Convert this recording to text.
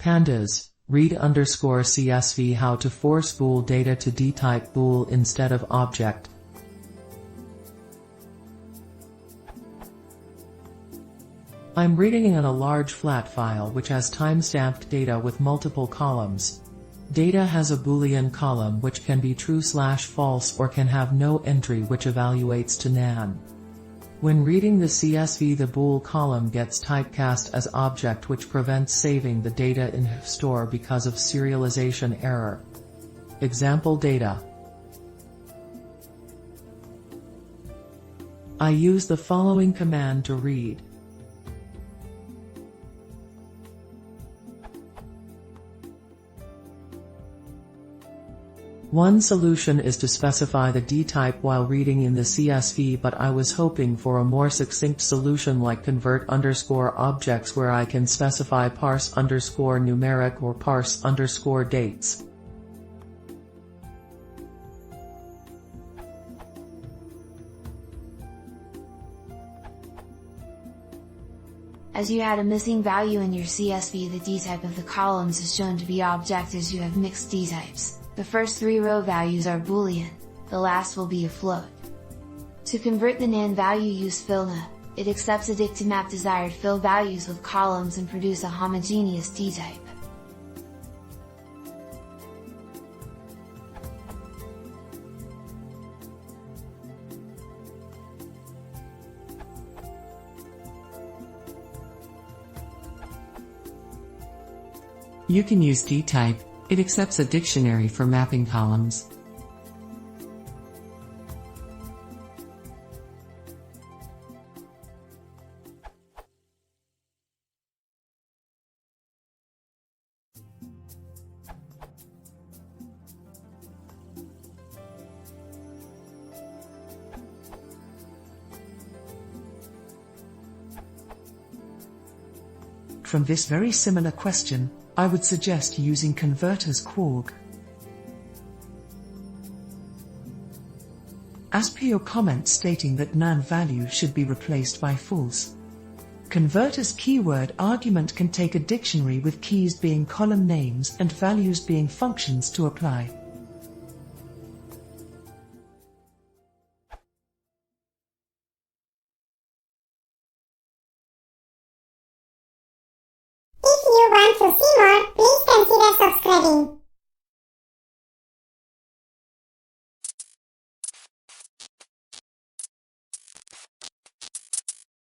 Pandas, read_CSV how to force bool data to dtype bool instead of object. I'm reading in a large flat file which has timestamped data with multiple columns. Data has a Boolean column which can be true/false or can have no entry which evaluates to nan. When reading the CSV, the bool column gets typecast as object, which prevents saving the data in store because of serialization error. Example data. I use the following command to read. One solution is to specify the dtype while reading in the CSV, but I was hoping for a more succinct solution like convert_objects, where I can specify parse_numeric or parse_dates. As you add a missing value in your CSV, the dtype of the columns is shown to be object as you have mixed dtypes. The first 3 row values are Boolean, the last will be a float. To convert the nan value, use fillNA. It accepts a dict to map desired fill values with columns and produce a homogeneous dtype. You can use dtype. It accepts a dictionary for mapping columns. From this very similar question, I would suggest using converters Quark. As per your comment stating that nan value should be replaced by false, converters keyword argument can take a dictionary with keys being column names and values being functions to apply. If you want to see more, please consider subscribing.